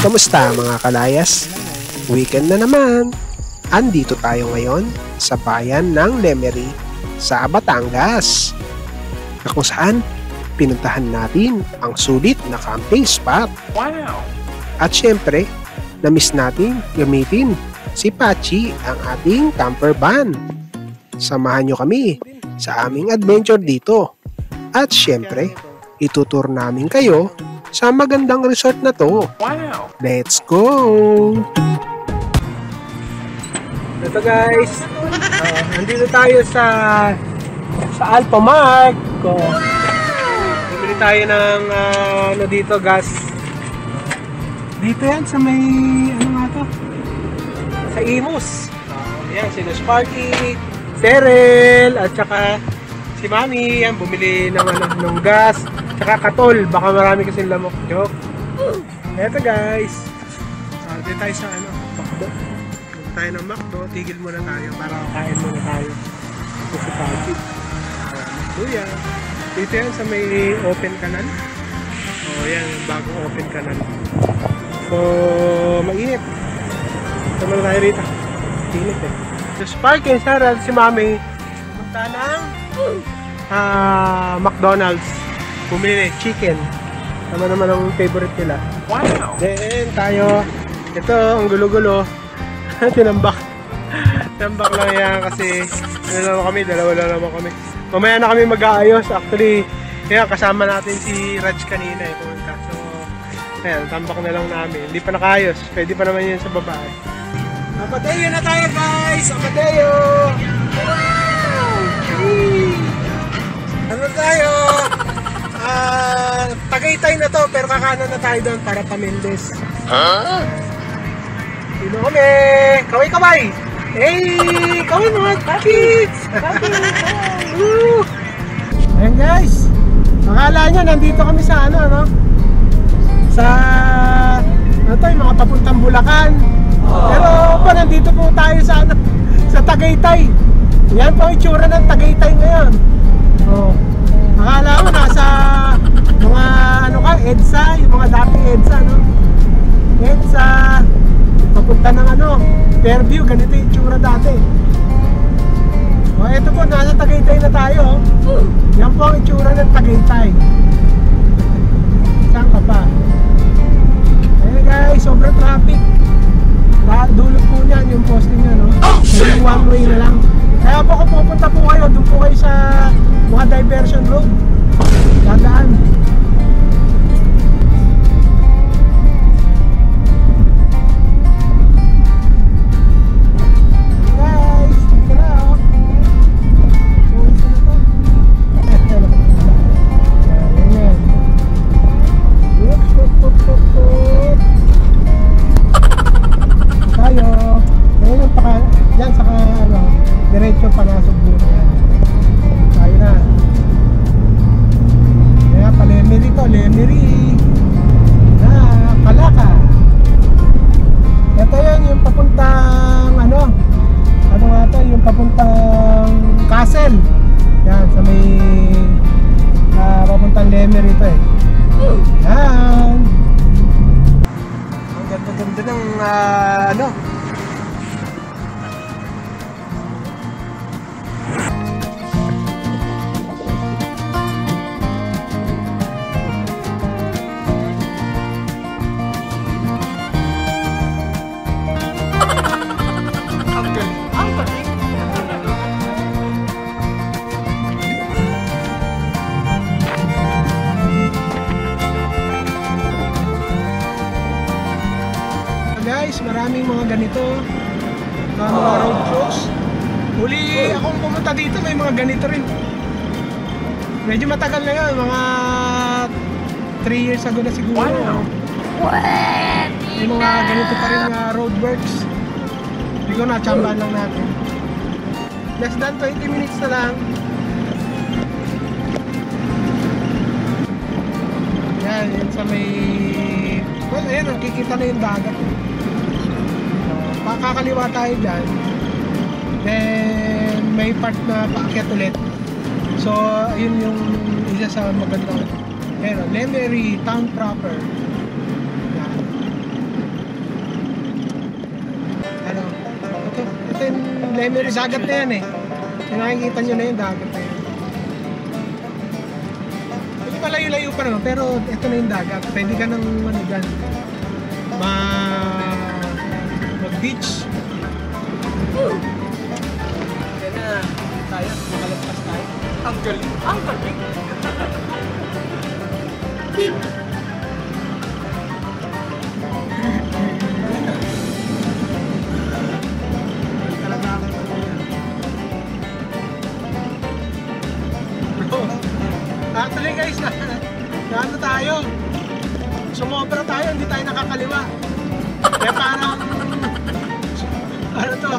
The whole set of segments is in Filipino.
Kamusta mga kalayas? Weekend na naman! Andito tayo ngayon sa bayan ng Lemery sa Batangas, na kung saan pinuntahan natin ang sulit na camping spot. Wow! At syempre, na-miss natin gamitin si Pachi, ang ating camper van. Samahan nyo kami sa aming adventure dito. At syempre, itutur namin kayo sa magandang resort na to. Wow! Let's go! Ito guys, nandito tayo sa Alphamart. Bibili tayo ng ano dito, gas. Dito yan sa may ano nga to? Sa Imus. Yan, sino Sparky, Terrell, at saka si Mami, yan, bumili ng, ng gas, tsaka katol, baka marami kasing lamok. Joke. Eto guys, dito tayo sa ano, Macdo. Dito tayo ng Macdo, tigil muna tayo para kain muna tayo. Ito si Pachi. Macdo yan. Dito yan sa may open canal. Yan, bagong open canal. So, mainit. Ito muna tayo rito. Init eh. So, Sparky and Sarah, si Mami, punta ng McDonald's. Bumili ng chicken. Tama naman ang favorite nila. Wow! Then tayo, ito ang gulo-gulo. Tinambak. Tinambak lang yan kasi ano naman kami, dalawa lang naman kami. Mamaya na kami mag-aayos. Actually, yan, kasama natin si Raj kanina eh. So, ayan, tambak na lang namin. Hindi pa nakaayos. Pwede pa naman yun sa babae. Amadeo na tayo guys! Amadeo! Wow! Ano tayo? Tagaytay na to, pero kakanan na tayo doon para Pamindes. Huh? Sino kami? Kaway-kaway! Hey! Kaway mga kids! Ayan guys! Akala nyo, nandito kami sa ano? Sa ano to, yung mga papuntang Bulacan. Pero pa, nandito po tayo sa ano, sa Tagaytay. Yan po ang itsura ng Tagaytay ngayon. Akala ko nasa mga ano ka, EDSA, yung mga dating EDSA, no? EDSA, papunta ng ano, Fairview, ganito yung itsura dati. Ito po, nasa Tagaytay na tayo. Yan po ang itsura ng Tagaytay. Saan ka pa? Ayan guys, sobrang traffic. Dulot po niyan yung posting niya, no? Yung one way na lang. Kaya po kung pupunta po kayo, doon po kayo sa mga diversion road. Dadaan. Guys, dito na oh. So, isa na to. Ayan. Tayo. Ayan yung paka, dyan sa ano, diretso panasok dito yan. Tayo na. Kaya pa Lemery to, Lemery na Kalaka. Ito yan yung papuntang ano nga ito, yung papuntang Castle. Yan, sa may papuntang Lemery ito eh. Yan. Ang ganda-ganda ng ano. Guys, maraming mga ganito mga road shows. Huli akong pumunta dito, may mga ganito rin. Medyo matagal na yun, mga 3 years ago na siguro. May mga ganito pa rin roadworks. Hindi ko na, tsambahan lang natin. Less than 20 minutes na lang. Yan, yun sa may... Well, ayan, nakikita na yung dagat. Kakaliwa tayo dyan. Then, may part na paakyat ulit. So, ayun yung isa sa magandang Lemery Town proper. Yan. Lemery, dagat na yan eh. Yung nakikita nyo na yung dagat na yan. Hindi pa layo-layo pa naman, pero ito na yung dagat. Pwede ka ng ano dyan, mag-beach. Kaya na tayo, makalagpas tayo. Ang galing! Ang galing! Talaga ako bro, actually guys, na ano tayo, sumobra tayo, hindi tayo nakakaliwa. Kaya parang ano to,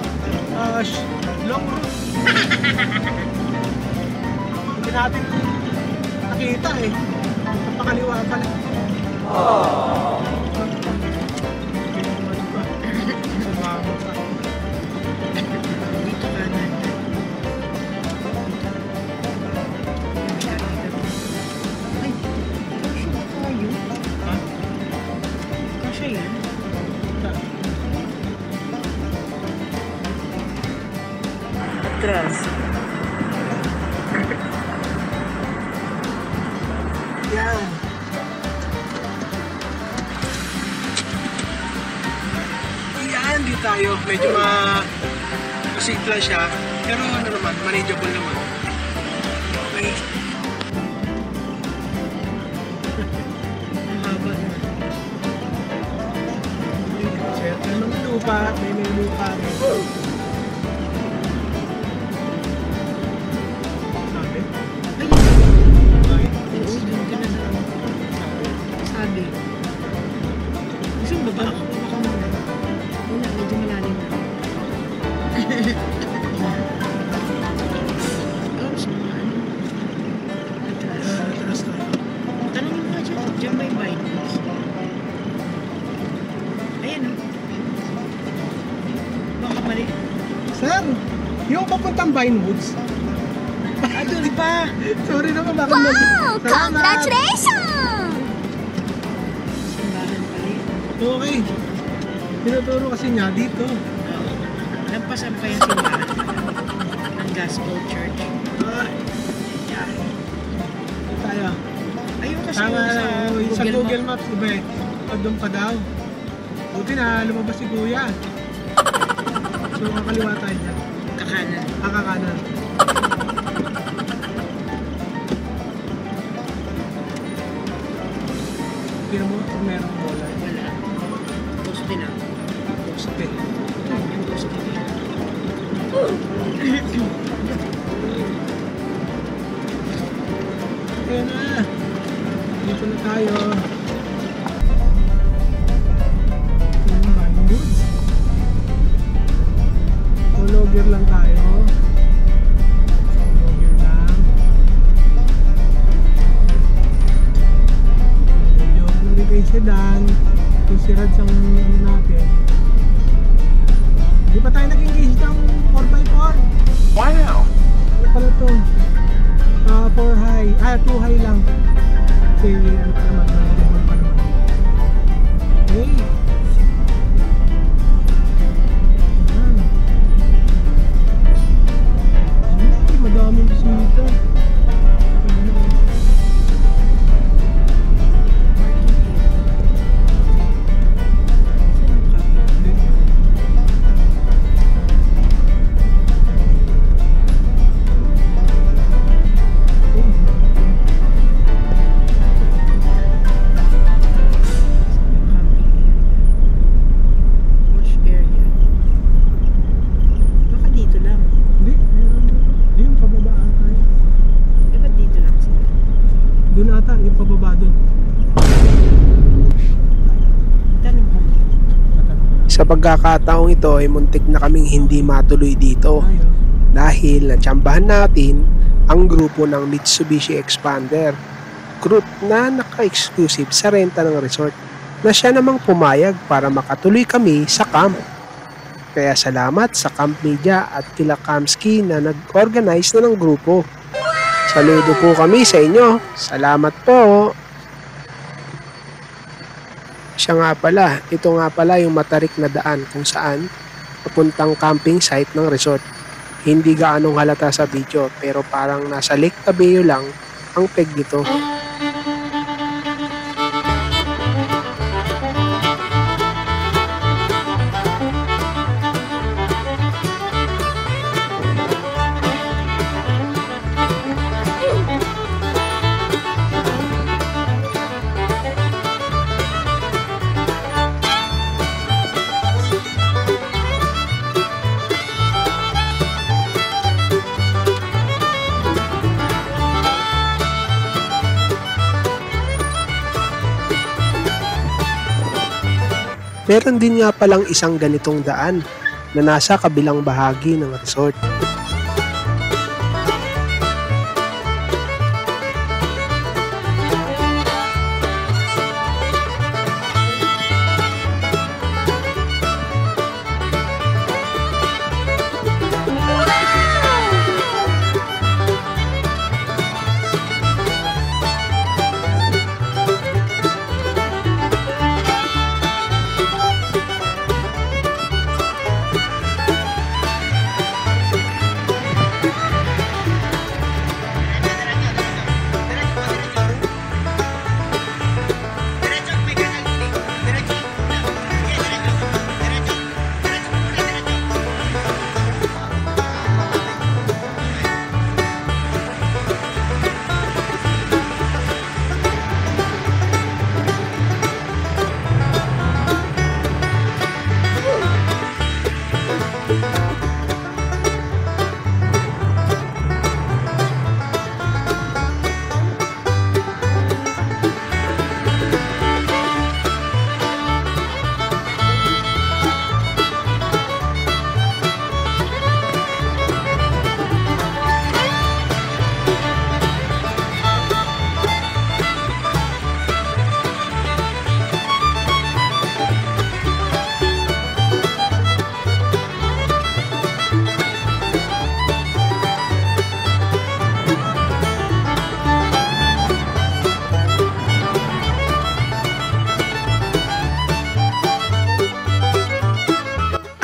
long route. Hindi natin nakita eh, napakaliwa pala. Dito kanan. Ay, kasya ba tayo? Ha? Kasya yan? Atras. Yan. Yan, di tayo. Medyo masigla siya. Pero ano naman, manageable naman. Okay. Ang haba na. Siyempre, may lupa. May lupa. Sabi? Ay, Ay. oo, doon ka na sa sabi. Gusto mo ba? Baka muna. Wala, medyo malalim na. Oops, ano? Atras. Atras tayo. Tanongin mo nga dyan. Dyan may bindings. Ayan o. Baka mali. Sir, yung papuntang Vinewoods. Ah, doon pa! Sorry naman, baka Wow! Congratulations! Simbahan pala yun. Okay. Tinuturo kasi niya dito. Oo. Lampasan pa yung simbahan. Ang Gospel Church. Ay. Tayo. Ayun kasi Tama yun sa sa Google Map. Maps, diba eh? Doon pa daw. Buti na lumabas si Kuya. So, kakaliwa tayo dyan. Kakanan. Kakakanan. Tira mo kung meron bola. Wala. Poste na. Poste. Yung poste na. Ayan na. Dito na tayo. Yung Vinewoods. Logger lang tayo. Logger lang. Medyo ano rin kayo sedan. Yung si Rads ang ano natin. Hindi pa tayo nag-engage ng 4x4. Wow! Ano pala to? 4 high. 2 high lang. Kasi ano pa naman, manageable pa naman. Okay. Ayan. Ay, madaming bisita. Ayan. Wash area. Baka dito lang. Hindi, meron dito. Hindi, yung pababa ata yun. Eh, ba't dito lang sila? Doon ata, yung pababa doon. Tanong ko. Sa pagkakataong ito ay muntik na kaming hindi matuloy dito Tayo. dahil natsambahan natin ang grupo ng Mitsubishi Expander, group na naka-exclusive sa renta ng resort, na siya namang pumayag para makatuloy kami sa camp. Kaya salamat sa Camp Media at kila Kamski na nag-organize na ng grupo. Saludo po kami sa inyo. Salamat po. Siya nga pala, ito nga pala yung matarik na daan kung saan papuntang camping site ng resort. Hindi gaanong halata sa video pero parang nasa Lake Tabeo lang ang peg nito. Meron din nga palang isang ganitong daan na nasa kabilang bahagi ng resort.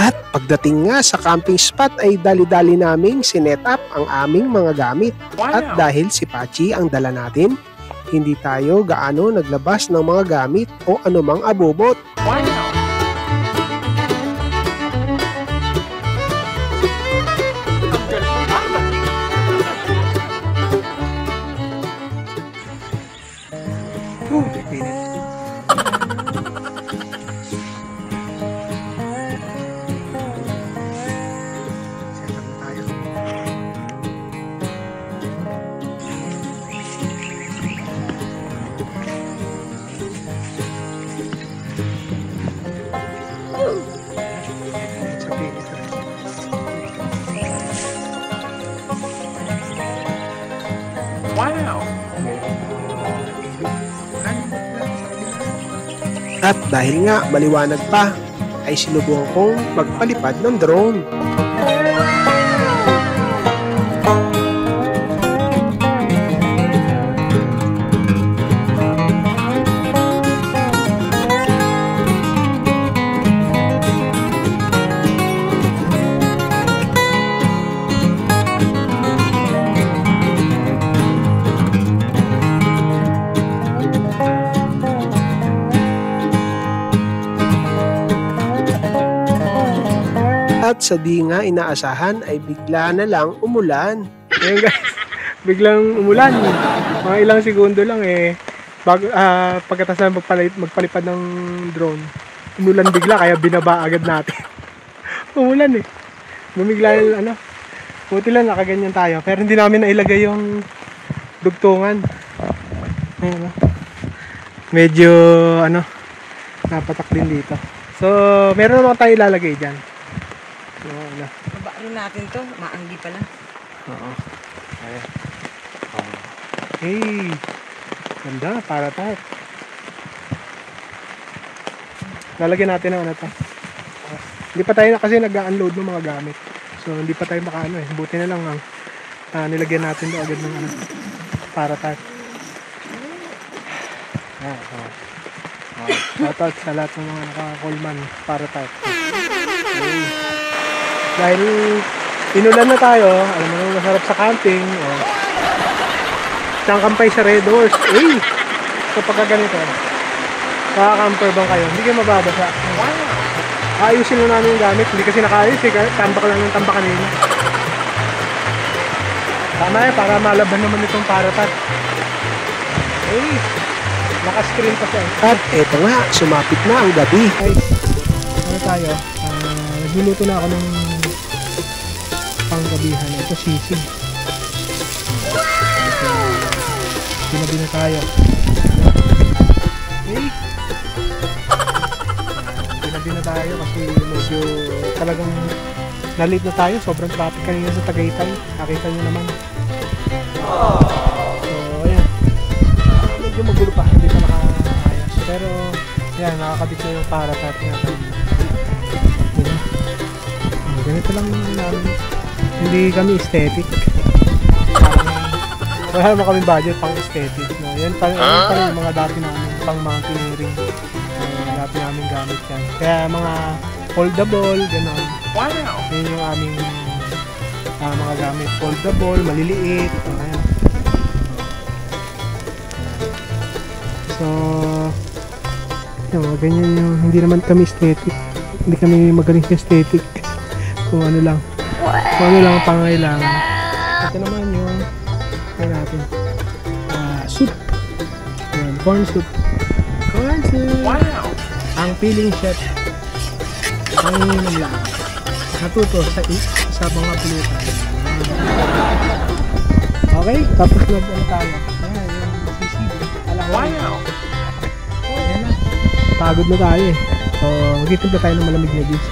At pagdating nga sa camping spot ay dali-dali naming sinet up ang aming mga gamit. At dahil si Pachi ang dala natin, hindi tayo gaano naglabas ng mga gamit o anumang abubot. At dahil nga maliwanag pa, ay sinubukan kong magpalipad ng drone. At sa di nga inaasahan ay bigla na lang umulan. Ayan guys, biglang umulan. Mga ilang segundo lang pagkatapos na magpalipad ng drone, umulan bigla kaya binaba agad natin. Umulan Bumigla buti lang nakaganyan tayo. Pero hindi namin nailagay yung dugtungan. Ayan, medyo napatak din dito. So, meron naman tayo ilalagay dyan. So, Baba rin natin to. Maanggi pala. Oo. Ayan. Hey! Ganda, para tayo. Lalagyan natin ng to. Hindi pa tayo kasi nag-unload ng mga gamit. So, hindi pa tayo buti na lang nilagyan natin doon agad ng para tayo. Shoutout sa lahat ng mga naka-callman para tayo. Okay. Dahil inulan na tayo, alam mo naman masarap sa camping. Oh. Isang kampay sa Red Horse. So pagka ganito, kaka-camper bang kayo, hindi kayo mababasa. Ayusin na namin yung gamit, hindi kasi nakaayos eh, tambak lang ng tambak kanina. Tama eh, para malaban naman itong parapat. Naka-screen pa siya. At eto nga, sumapit na ang gabi. Guys, ano tayo? Nagluluto na ako ng panggabihan. Ito sisig. Sinabi na tayo. Sinabi na tayo kasi medyo talagang na-late na tayo. Sobrang traffic kanina sa Tagaytay. Nakita nyo naman. So, ayan. Medyo magulo pa. Hindi pa nakaayos. Pero, ayan, nakakabit na yung parapat natin. Diba? Ganito lang namin. Hindi kami aesthetic. Wala naman kami budget pang aesthetic. No? Yan pa yung mga dati namin pang mountaineering. Dati namin gamit yan. Kaya mga foldable, gano'n. Yan yung aming mga gamit. Foldable, maliliit. Ayan. So, yun, ganyan yung hindi naman kami aesthetic. Hindi kami magaling sa aesthetic. Kung ano lang. Kung ano lang ang pangailangan. Ito naman yung natin. Soup. Ayan, corn soup. Corn soup. Wow! Ang feeling chef. Ang inom lang. Natuto sa mga pulutan. Okay, tapos nag-ano tayo. Ayan, yung sisig. Wow! Ayan na. Pagod na tayo eh. So, magtitimpla tayo ng malamig na juice.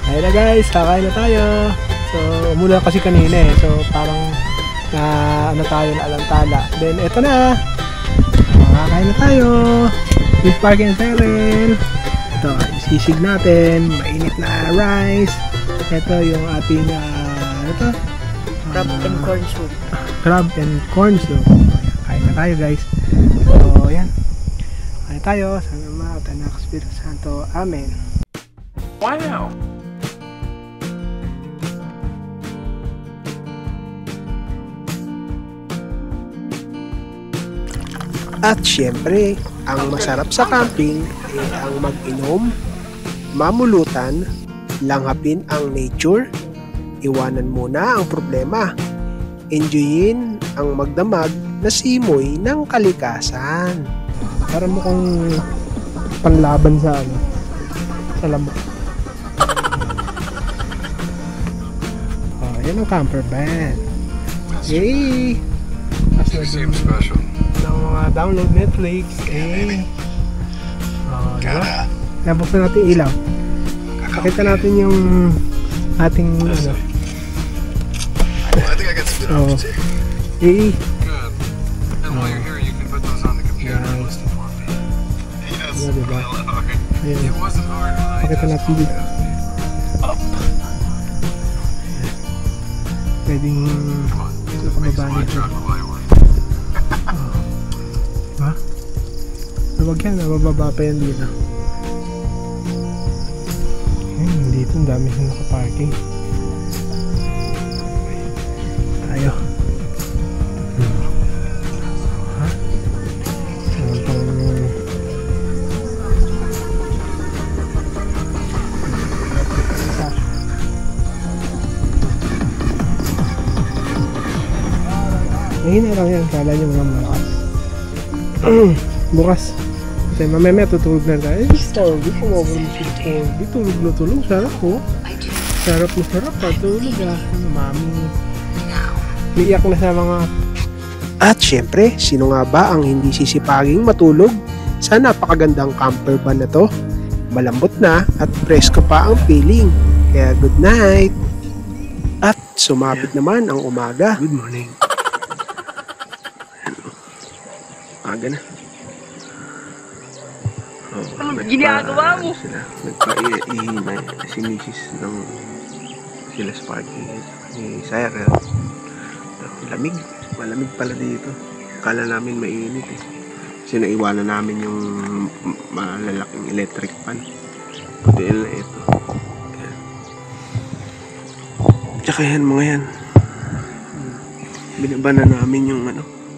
Ayan na guys, kakain na tayo. So, umula kasi kanina eh. So, parang na ano tayo na alantala. Then, eto na. Makakain na tayo. Beef Park and Terrell. Ito, sisig natin. Mainit na rice. Ito yung ating ito. Crab and corn soup. Crab and corn soup. Kain na tayo guys. So, yan. Kain tayo. Sa nama at anak Espiritu Santo. Amen. Wow! At syempre, ang masarap sa camping ay ang mag-inom, mamulutan, langhapin ang nature, iwanan muna ang problema, enjoyin ang magdamag na simoy ng kalikasan. Para mukhang panlaban sa ano, sa lamok. Oh, yan ang camper van. Yay! Seems special. Ng mga download Netflix. Oh, diba? Kaya buksan natin ilaw. Pakita natin yung ating ano. Well, I think I got some good options here. Good. And while you're here, you can put those on the computer and listen for me. Yes. Yeah, diba? Well, okay. Ayun. It wasn't hard when I Pakita just natin dito. up. Pwedeng Come on. Make nakababa some light nito. chocolate while you're working. Diba? Huwag yan, nabababa pa yan dito. Ayun, dito ang dami na nakaparking. Tayo. Ha? Ano pang... Mahina lang yan, kala nyo mga malakas. Bukas. Kasi mamaya tutulog na tayo. Sorry, kumabal mo si Corby. Tulog na tulog. Sarap po. Sarap na sarap. Tulog Ano, mami. Iiyak na sa mga... At syempre, sino nga ba ang hindi sisipaging matulog sa napakagandang camper van na to? Malambot na at presko pa ang feeling. Kaya good night! At sumapit naman ang umaga. Good morning. Aga na. Ano ginagawa mo? Nagpa-ihinay si Mrs. ng sila Sparky ni Cyril. Lamig. Malamig pala dito. Akala namin mainit eh. Kasi naiwanan namin yung malalaking electric fan. Puti na ito. Tsaka yan mga yan. Binaba na namin yung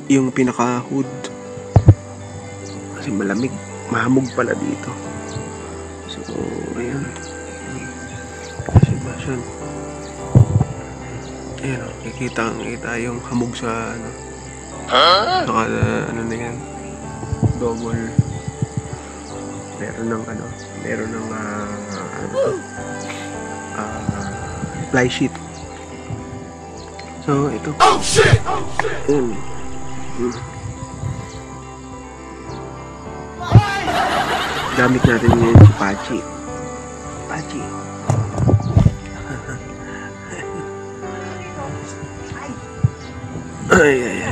yung pinaka-hood. Kasi malamig. Mahamog pala dito. So, ayan. Kasi ba siya? Ayan o, kita yung hamog sa saka na yan. Double. Meron ng fly sheet. So, ito. Oh shit! Ayan. Gamit natin yung Apache. Ay.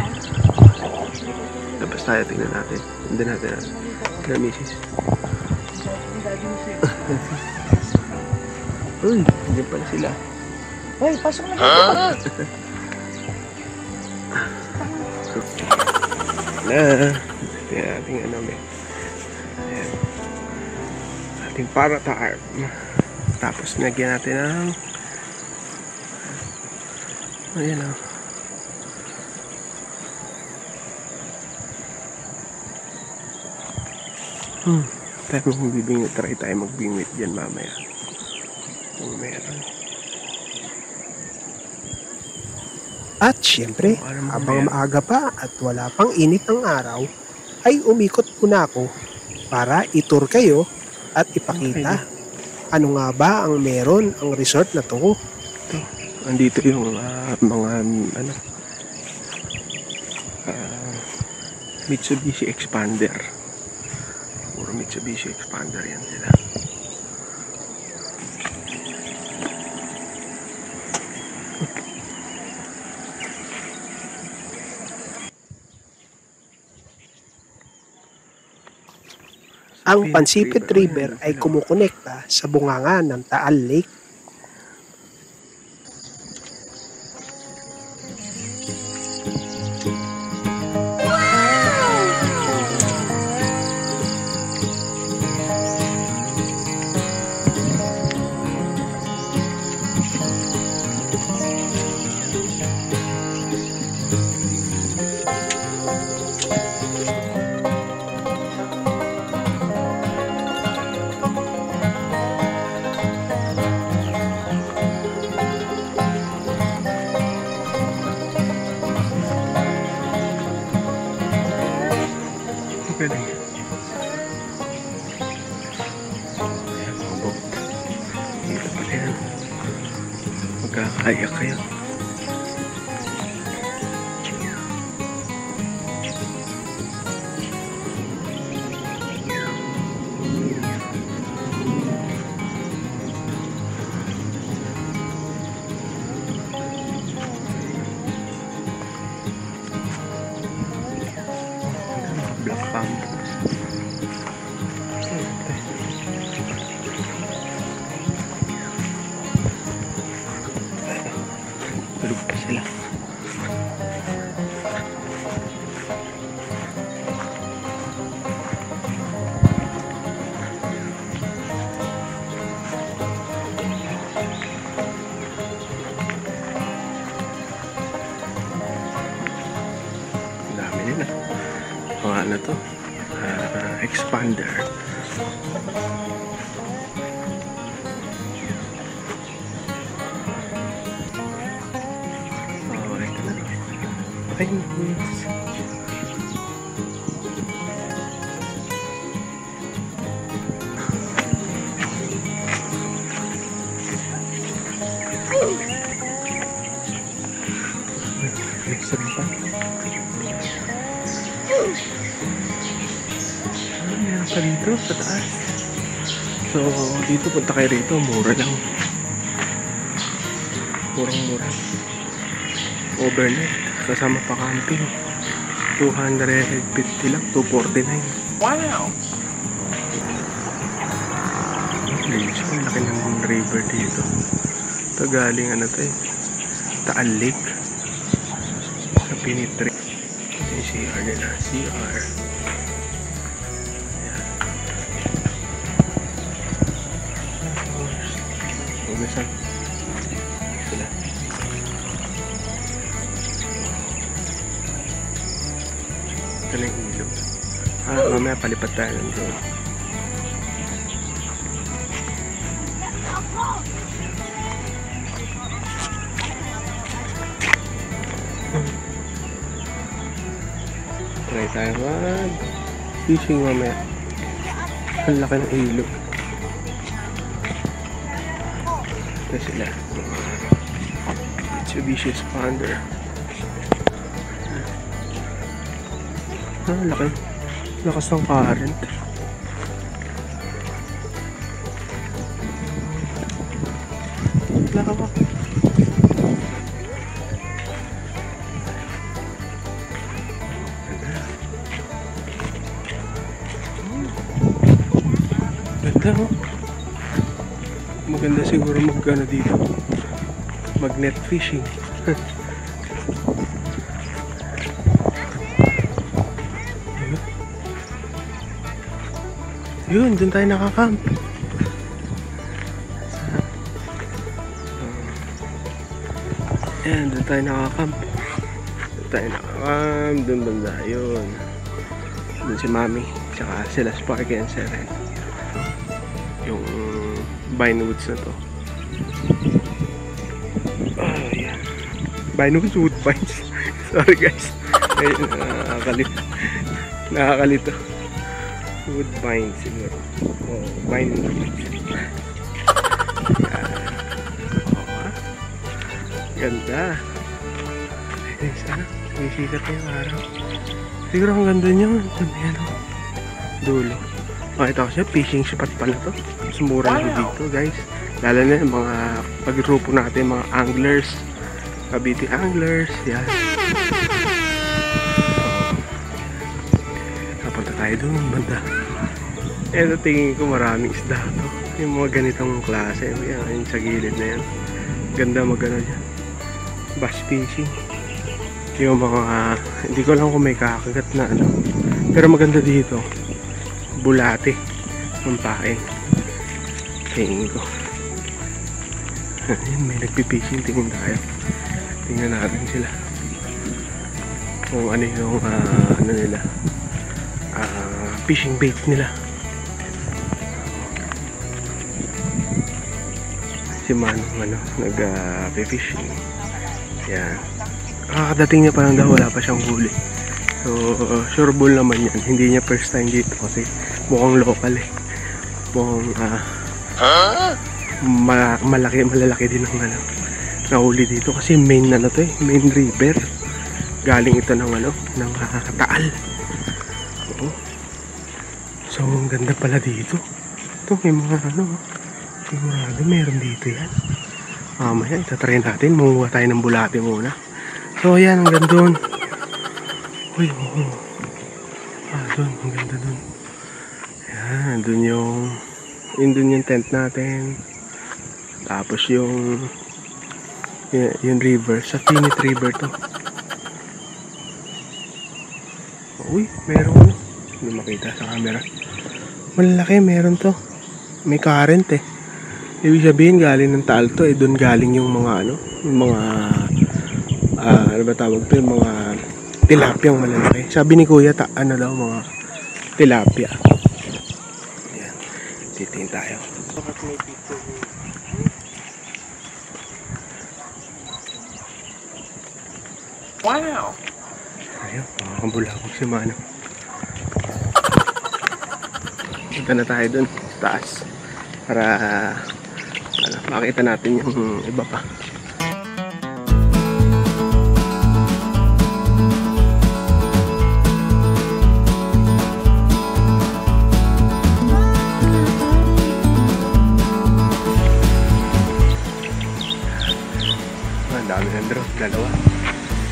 Labas tayo, tingnan natin. Hindi natin kaya misis. Uy, hindi pala sila. Hoy, pasok na dito. Tingnan namin. Ayan. Ating para-tarp. Tapos nagyan natin ng ayan o. Tayo magbibingwit. Try tayo magbingwit dyan mamaya. Kung meron. At syempre, habang maaga pa at wala pang init ng araw, ay umikot muna ako para itour kayo at ipakita ano nga ba ang meron ang resort na to. Andito yung mga Mitsubishi Expander. Puro Mitsubishi Expander yan sila. Ang Pansipit River ay kumukonekta sa bunganga ng Taal Lake. Pwede. Ayan, mga boat. Dito pala yan. Magkakayak kayo. Black Panther. Tulog pa sila. Ang dami nila. Ano to? Expander. Oh, ito na. Okay, next pa. Meron pa dito sa taas. So, dito punta kayo rito. Mura lang. Murang-mura. Overnight. Kasama pa camping. 250 lang. 249. Wow! Ang laki ng river dito. Ito galing ano to eh. Taal Lake. Sa Pinitri. Yung CR nila. CR. Ugasan sila. Mamaya palipad tayo ng drone. Try tayo mag fishing mamaya. Ang laki ng ilog. Ito sila. Mitsubishi Expander. Laki. Lakas ng current. Laka ba? Ganda oh. Maganda siguro mag-ano dito. Mag-net fishing. Yun, dun tayo nakakamp. Ayan, dun tayo nakakamp. Dun banda, yun. Dun si Mami, tsaka sila Sparky and Seren. Yung Vinewoods na to. Ayan. Vinewoods, Woodbines. Sorry guys. Ayun, nakakalito. Woodbine siguro. Oh, vine. Ganda. Ay, sana. May sikat na yung araw. Siguro ang ganda niya. Yan o. Dulo. Makita ko siya. Fishing spot pala to. Sumura na dito guys. Lalo na yung mga pag-grupo natin. Mga anglers. Cavite anglers. Yan. Napunta tayo doon. Banda. Eto tingin ko maraming isda to. Yung mga ganitong klase. Yan, yung sa gilid na yan. Ganda magano dyan. Bass fishing. Yung mga hindi ko lang kung may kakagat na ano. Pero maganda dito. Bulate. Ang paing. Tingin ko. Yan, may nagpipishing. Tingin tayo. Tingnan natin sila. Kung ano yung ano nila. Fishing bait nila. Si Manong nag-fishing. Yan. Kakadating niya pa lang daw, wala pa siyang huli. So, sure bull naman yan. Hindi niya first time dito kasi mukhang local eh. Mukhang malalaki din ang nahuli dito kasi main na to eh. Main river. Galing ito ng ng Taal. Oo. So, ang ganda pala dito. Ito, may mga sigurado meron dito yan. Mamaya, itatry natin. Munguha tayo ng bulate muna. So, ayan, ang ganda doon. Uy, oo. Doon, ang ganda doon. Ayan, doon yung tent natin. Tapos yung river. Sa Finite River to. Uy, meron. Hindi makita sa camera. Malaki, meron to. May current eh. Ibig sabihin galing ng Taal to eh. Doon galing yung mga yung mga ano ba tawag to, yung mga tilapia malalaki. Sabi ni Kuya ano daw mga tilapia. Ayan. Titingin tayo. Wow. Ayun, makakambulabog si Mano. Punta na tayo dun sa taas para makita natin yung iba pa. Ang dami ng drone,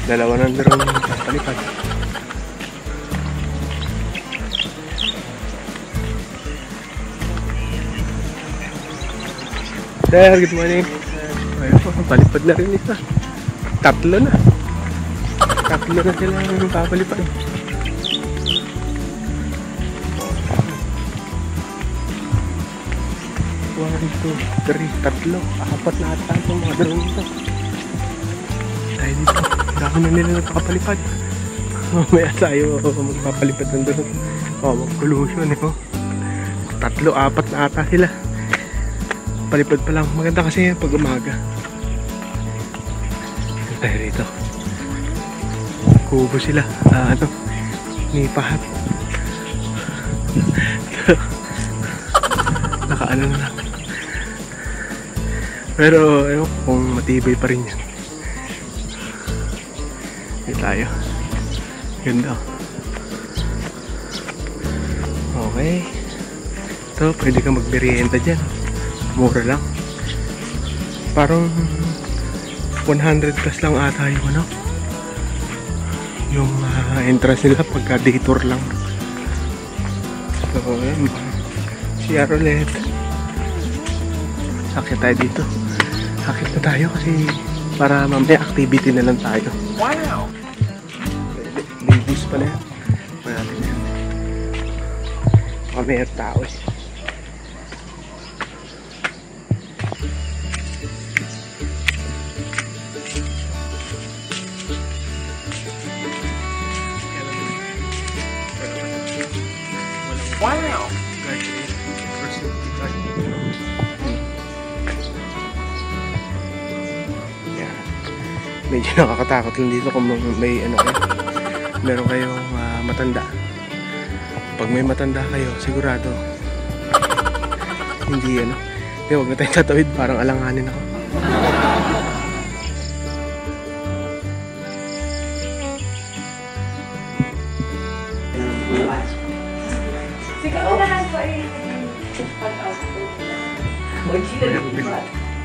dalawa ng drone palipad. Sir, good morning. Ayun po, palipad na rin isa. Tatlo na sila yung papalipad. 1, 2, 3, tatlo. 4 na ata itong mga drone ito. Tayo dito. Dami na nila nagpapalipad. Mamaya tayo magpapalipad ng drone. Oh, pollution eh. Oh. 3-4 na ata sila. Palipad pa lang. Maganda kasi yan pag umaga. Tayo rito. Kubo sila. Nipahat. Nakaano na lang. Pero ewan kung matibay pa rin yan. Hindi tayo. Ganda. Okay. Ito, pwede ka magmerienda dyan. Mura lang. Parang 100 plus lang ata yung ano. Yung entrance nila pagka day tour lang. So, ayan. CR ulit. Sakit tayo dito. Sakit na tayo kasi para mamaya activity na lang tayo. Wow! Ladies pala yan. Marami na yan. Mamaya tao eh. Wow! Yeah. Medyo nakakatakot lang dito kung may ano kayo. Meron kayong matanda. Pag may matanda kayo, sigurado hindi ano. Hindi, huwag na tayong tatawid, parang alanganin ako.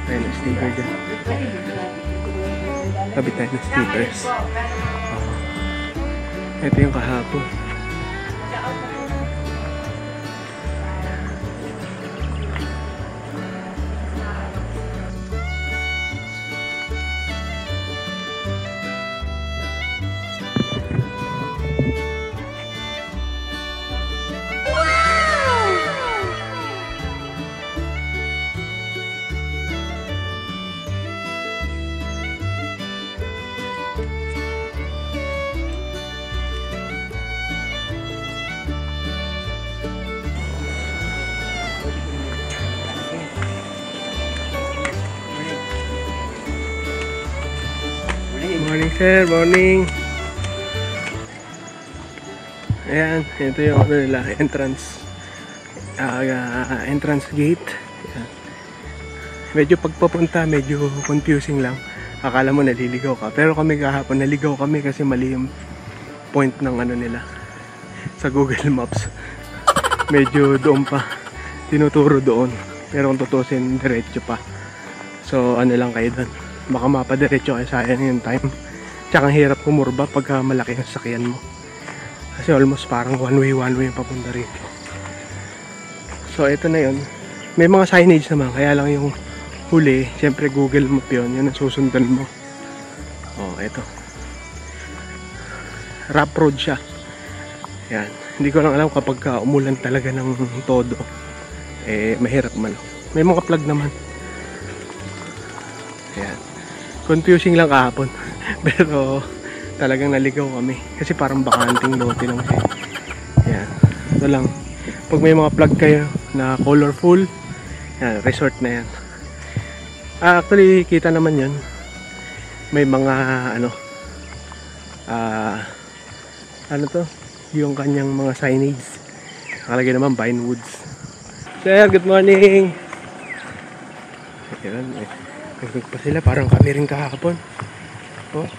Ayun, sticker dyan. Kabit tayo ng stickers. Ito yung kahapon. Morning sir, morning. Ayan, ito yung ano nila, entrance gate. Ayan. Medyo pagpapunta, medyo confusing lang. Akala mo naliligaw ka, pero kami kahapon naligaw kami kasi mali yung point ng ano nila sa Google Maps. Medyo doon pa tinuturo doon, pero kung tutusin diretso pa. So ano lang kayo doon, baka mapadiretso kayo, sayang yung time. Tsaka ang hirap kumurba pagka malaki ang sakyan mo. Kasi almost parang one way yung papunta rito. So ito na yun. May mga signage naman, kaya lang yung huli, syempre Google Map yun, yun ang susundan mo. Oh, ito. Rough road siya. Yan. Hindi ko lang alam kapag umulan talaga ng todo. Eh, mahirap man. May mga plug naman. Yan. Confusing lang kahapon. Pero talagang naligaw kami. Kasi parang bakanting lote lang siya. Yan. Ito lang. Pag may mga plug kayo na colorful, yan, resort na yan. Actually, kita naman yan. May mga ano to? Yung kanyang mga signage. Nakalagay naman Vinewoods. Sir, good morning. Ayan, nagpag pa sila. Parang kami rin kahapon. Oh,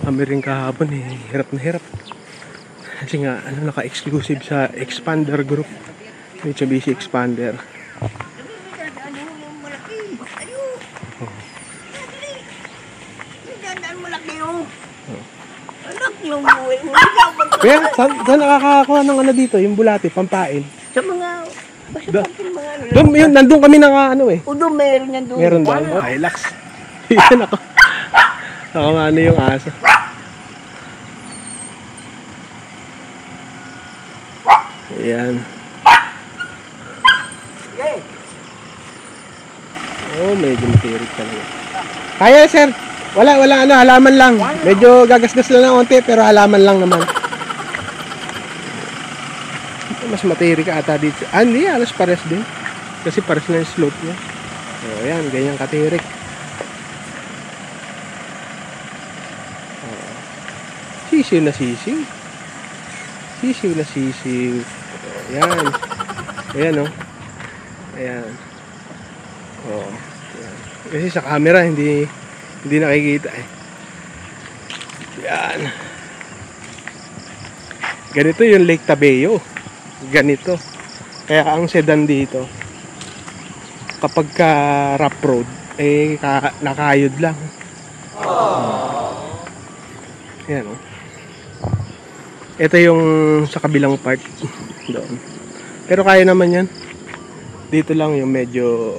kami rin kahapon eh. Hirap na hirap. Kasi nga, naka-exclusive sa Expander Group. Mitsubishi Expander. Kaya, saan nakakakuha ng ano dito? Yung bulate, pampain? Sa mga... Doon, yun, nandun kami na eh. O doon, meron yan doon. Meron doon. Oh, relax. Yan ako. Ako nga ano yung aso. Ayan. Oh, medyo matirik talaga. Kaya sir. Wala halaman lang. Medyo gagasgas lang ng konti pero halaman lang naman. mas matirik ata dito. Hindi, alas pares din. Kasi pares na yung slope niya. So, ayan, ganyan katirik. Sisiw na sisiw. Sisiw na sisiw. Ayan. Ayan, oh. Ayan. Oh. Ayan. Kasi sa camera, hindi nakikita eh. Ayan. Ganito yung Lake Tabeo. Ganito. Kaya ang sedan dito, kapag ka rough road, eh nakayod lang. Ayan, oh. Ito yung sa kabilang part doon. Pero kaya naman yan. Dito lang yung medyo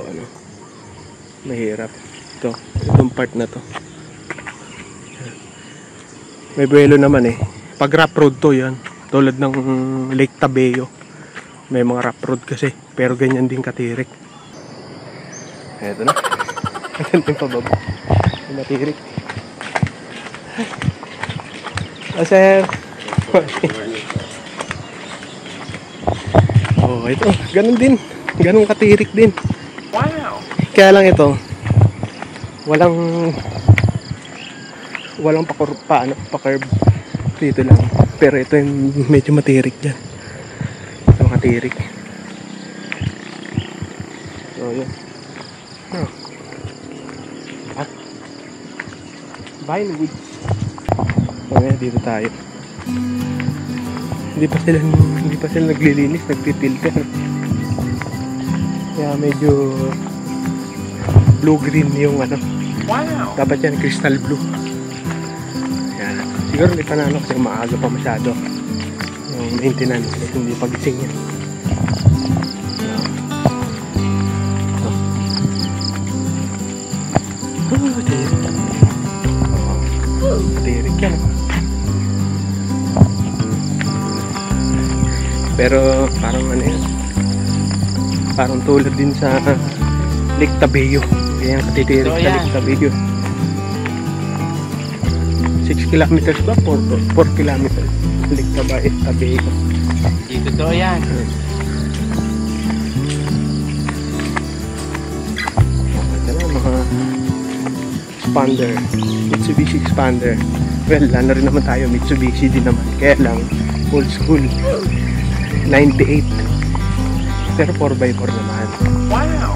mahirap. Itong part na to. May buwelo naman eh. Pag rough road to yan. Tulad ng Lake Tabeo. May mga rough road kasi. Pero ganyan din katirik. Eto na. Ito yung pababa. Matirik. Sir. Oh, ito. Ganun din. Ganun katirik din. Wow! Kaya lang ito, walang pa-curve dito lang. Pero ito yung medyo matirik dyan. Ito makatirik. So, yun. Oh. Vinewood. Okay, dito tayo. Hindi pa sila naglilinis, nagpipilter. Kaya medyo blue-green yung Wow! dapat yan crystal blue. Yan. Siguro hindi pa na kasi maaga pa masyado yung maintenance kasi hindi pagising yan. Tirik yan. Pero parang yan, parang tulad din sa Lake Tabeo. Kaya katitirik sa Lake Tabeo. 6 kilometers ba? 4 kilometers. Lake Tabeo. Dito to yan. Ito na mga expander. Mitsubishi expander. Well, ano rin naman tayo. Mitsubishi din naman. Kaya lang, old school. 98. Pero 4x4 naman. Wow!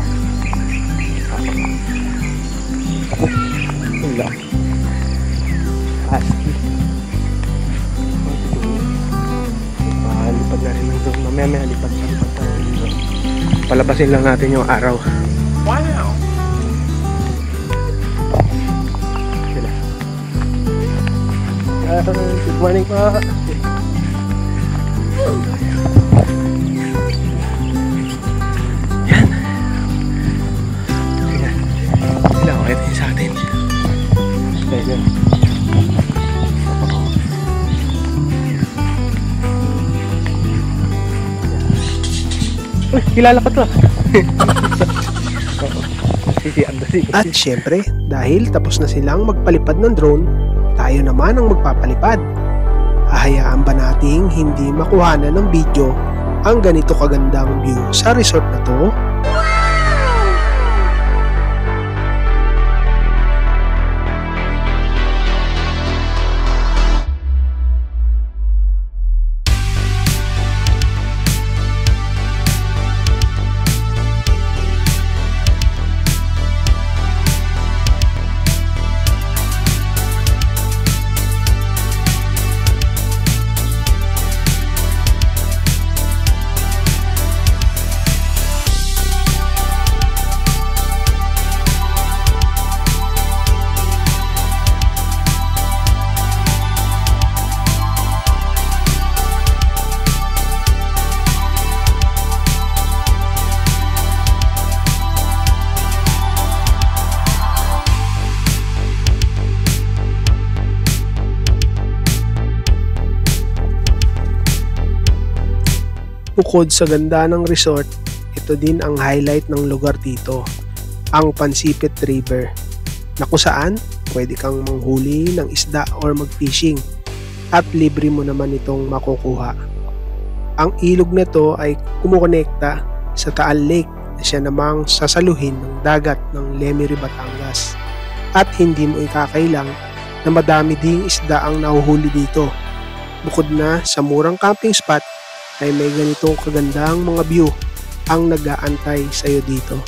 Wala. Asti. Lipad na rin ito. Mamaya lipad tayo dito. Palabasin lang natin yung araw. Wow! Sila. Good morning po. Yan. Sila, okay din sa atin. Ayan. Uy, kilala ko to. At syempre, dahil tapos na silang magpalipad ng drone, tayo naman ang magpapalipad. Hahayaan ba nating hindi makuhanan ng video ang ganito kagandang view sa resort na to? Bukod sa ganda ng resort, ito din ang highlight ng lugar dito, ang Pansipit River, na kung saan pwede kang manghuli ng isda or mag-fishing at libre mo naman itong makukuha. Ang ilog na to ay kumukonekta sa Taal Lake na siya namang sasaluhin ng dagat ng Lemery, Batangas. At hindi mo ikakailang na madami ding isda ang nahuhuli dito. Bukod na sa murang camping spot ay may ganitong kagandang mga view ang nag-aantay sa iyo dito.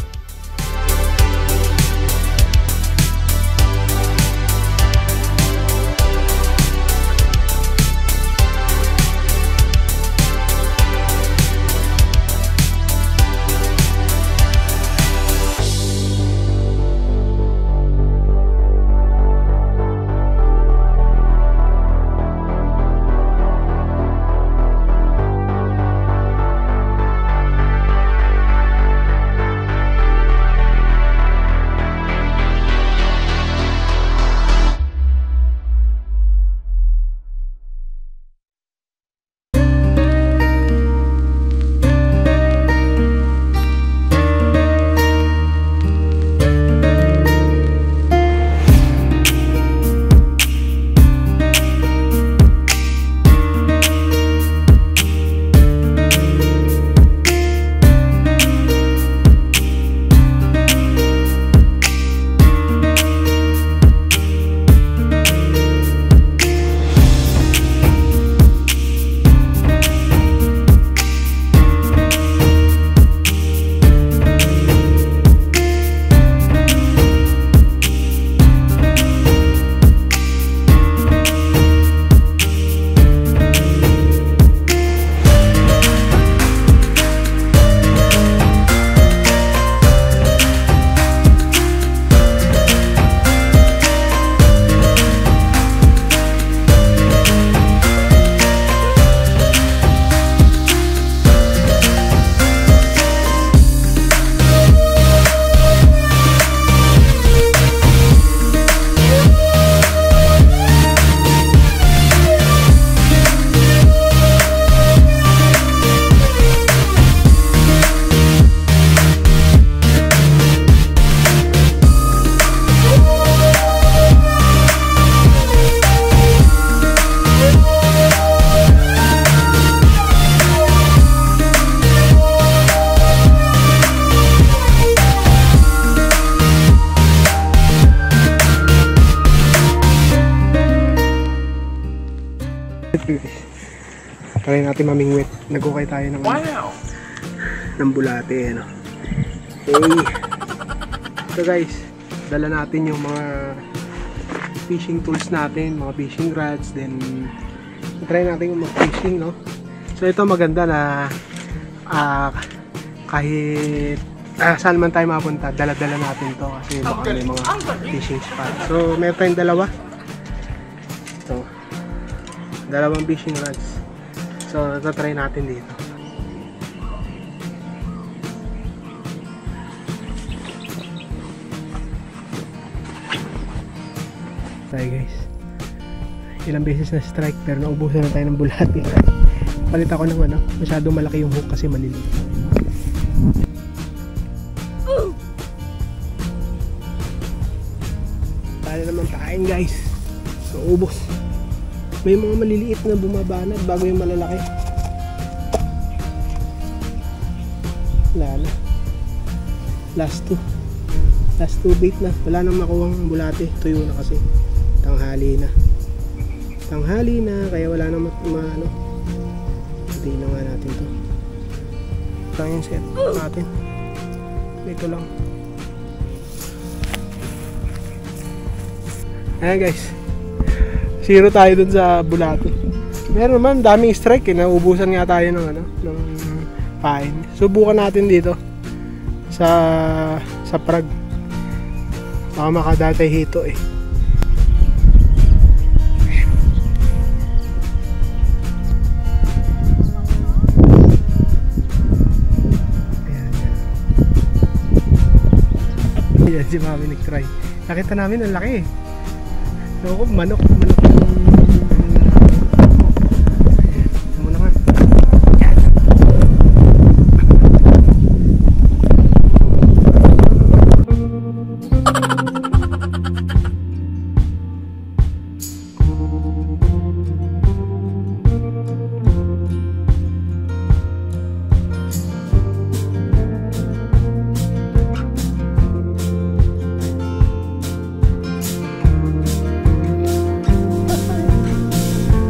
Try natin mamingwit. Nagukay tayo ng bulate. Ano. Okay. So guys, dala natin yung mga fishing tools natin, mga fishing rods, then try natin yung mag-fishing, no? So ito maganda na kahit saan man tayo mapunta, dala-dala natin to kasi baka may mga fishing spot. So meron tayong dalawa. Ito. Dalawang fishing rods. So ito try natin dito. Tayo guys. Ilang beses na strike pero naubusan na tayo ng bulate. Palit ako ng ano, masyadong malaki yung hook kasi maliliit. Tayo naman kain guys. So ubos. May mga maliliit na bumabanat bago yung malalaki. Wala na. Last two bait na. Wala nang makuhang bulate. Tuyo na kasi. Tanghali na kaya wala nang ano. Hindi na nga natin to. Ito yung set natin. Ito lang. Ayan guys. 0 tayo dun sa bulate. Meron naman daming strike eh. Naubusan nga tayo ng ano, ng pain. Subukan natin dito sa Prague. Baka makadatay hito eh. Ayan si Mami nag-try. Nakita namin ang laki eh. So, manok yung muna nga.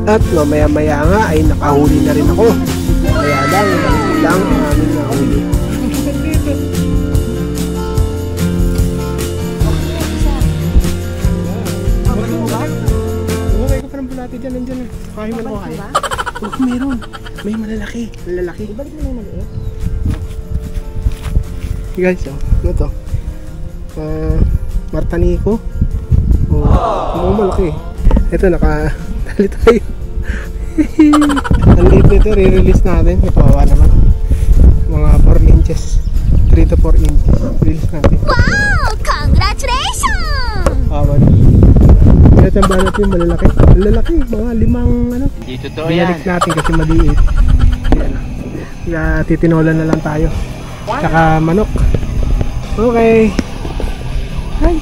At mamaya-maya nga ay nakahuli na rin ako. Kaya lang ang aming nahuli. Okay ka pa ng bulati dyan, nandyan. Kaya mo na ko kaya. Oh, meron. May malalaki. Malalaki. Ibalik mo na yung maliit. Guys, oh, ano to? Martanico. Oh, malaki. Ito, nakatali tayo. Ang liit nito, re-release natin. Kawawa naman. Mga 4 inches. 3 to 4 inches. Release natin. Wow! Congratulations! Kawawa na. Ito ang banat yung malalaki. Malalaki, mga 5 ano. Dito to Binalik natin kasi maliit. Ayan. Kaya titinolan na lang tayo. Tsaka manok. Okay. Ay.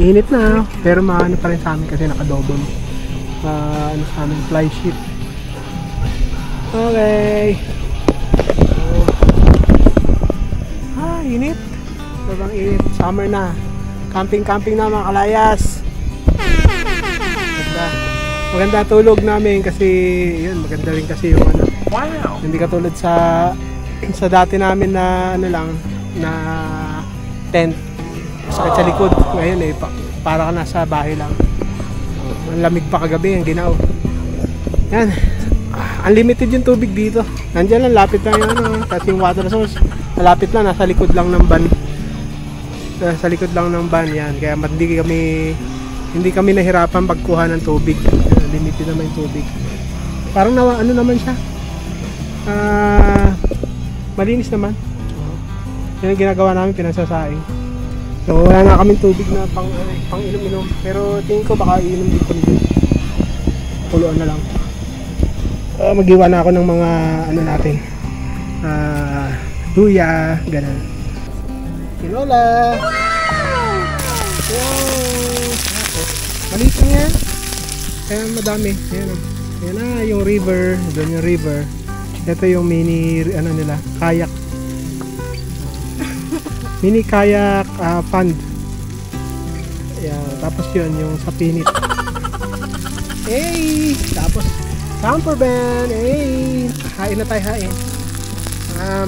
Init na. Pero maano pa rin sa amin kasi nakadobon. Ano sa amin, fly sheet. Okay. Init. Sobrang init. Summer na. Camping na mga kalayas. Maganda tulog namin kasi yun, maganda rin kasi yung ano. Wow. Hindi katulad sa dati namin na ano lang na tent sakit sa likod. Ngayon eh para ka nasa bahay lang. Ang lamig pa kagabi ang ginaw. Yan. Unlimited yung tubig dito. Nandiyan lang, lapit lang yung ano, kasi yung water source malapit lang, nasa likod lang ng van. Nasa likod lang ng van yan. Kaya hindi kami nahirapan pagkuha ng tubig. Limited naman yung tubig. Parang ano naman siya. Malinis naman. Yan ang ginagawa namin, pinagsasaing. So wala na kaming tubig na pang inom-inom. Pero tingin ko baka iinom din ko nito. Puluan na lang. Mag-iwan na ako ng mga ano natin. Luya, ganun. Tinola! Wow! Maliit lang yan. Kaya madami. Ayan na yung river. Doon yung river. Ito yung mini ano nila, kayak. Mini kayak fund. Ayan. Tapos yun yung sa pinit. Hey! Tapos camper van. Hey! Hain na tayo, hain.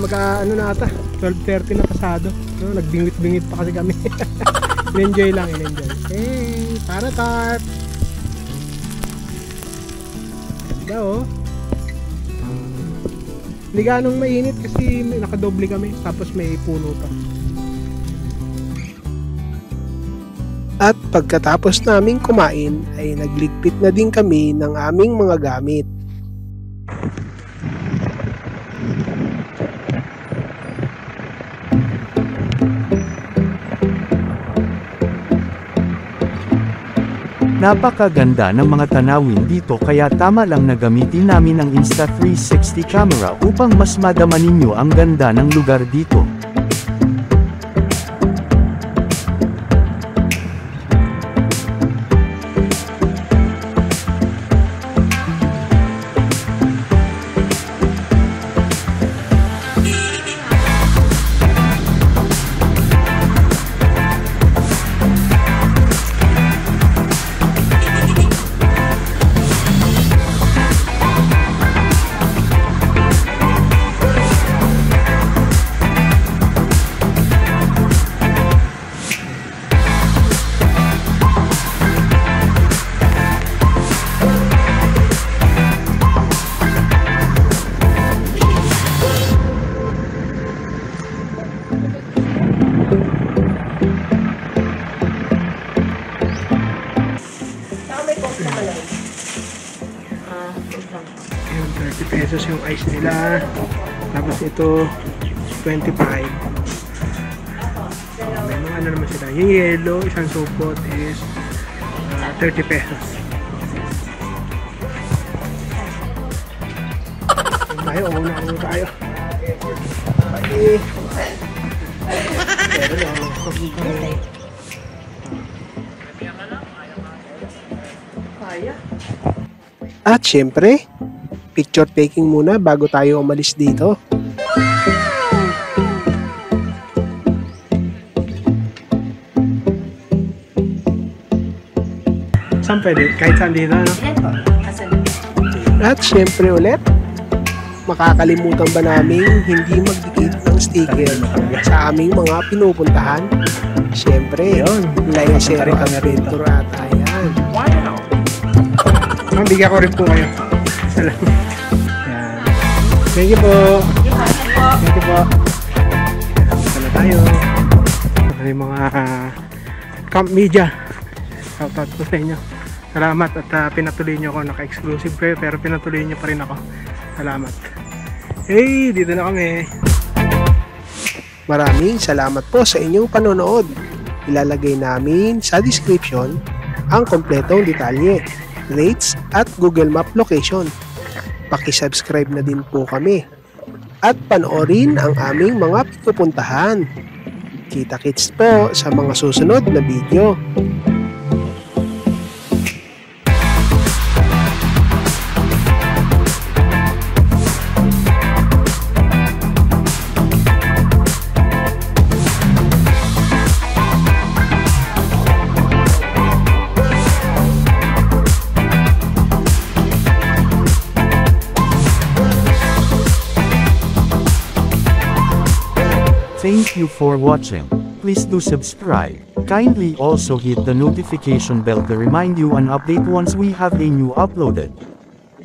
Ano na ata. 12:30 na pasado. No, nagbingwit-bingwit pa kasi kami. In-enjoy lang, in-enjoy. Hey! Para tarp! Ganda oh. Hindi ganong mainit kasi nakadoble kami. Tapos may puno pa. At pagkatapos naming kumain ay nagligpit na din kami ng aming mga gamit. Napakaganda ng mga tanawin dito kaya tama lang na gamitin namin ang Insta360 camera upang mas madama ninyo ang ganda ng lugar dito. Yung 30 pesos yung ice nila. Tapos ito 25. May mga ano naman sila. Yung yellow, isang supot is 30 pesos. Tayo, una tayo. Bye. Pero At syempre, picture taking muna bago tayo umalis dito. saan pwede? Kahit saan dito, no? Yan po. Asan? At syempre ulit, makakalimutan ba namin hindi magdikit ng sticker sa aming mga pinupuntahan? Syempre, Laicero Adventure ata yan. Wow! Bigyan ko rin po kayo. Salamat. Yan. Thank you po. Thank you po. Sana tayo. Ano yung mga Camp Media. Shoutout po sa inyo. Salamat at pinatuloy nyo ako. Naka-exclusive kayo pero pinatuloy nyo pa rin ako. Salamat. Hey, dito na kami. Maraming salamat po sa inyong panonood. Ilalagay namin sa description ang kompletong detalye, rates at Google Map location. Paki-subscribe na din po kami at panoorin ang aming mga pupuntahan. Kita-kits po sa mga susunod na video. Thank you for watching. Please do subscribe. Kindly also hit the notification bell to remind you an update once we have a new uploaded.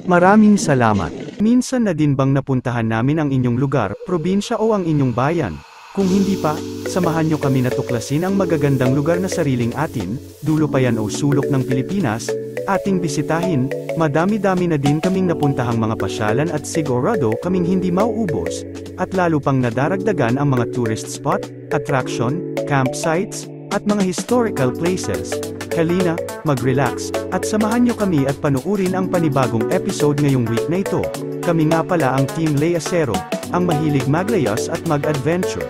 Maraming salamat. Minsan na din bang napuntahan namin ang inyong lugar, probinsya o ang inyong bayan? Kung hindi pa, samahan nyo kami na tuklasin ang magagandang lugar na sariling atin, dulo pa yan o sulok ng Pilipinas, ating bisitahin. Madami-dami na din kaming napuntahang mga pasyalan at sigurado kaming hindi mauubos, at lalo pang nadaragdagan ang mga tourist spot, attraction, campsites, at mga historical places. Halina, mag-relax, at samahan nyo kami at panuurin ang panibagong episode ngayong week na ito. Kami nga pala ang Team Laicero, ang mahilig maglayas at mag-adventure.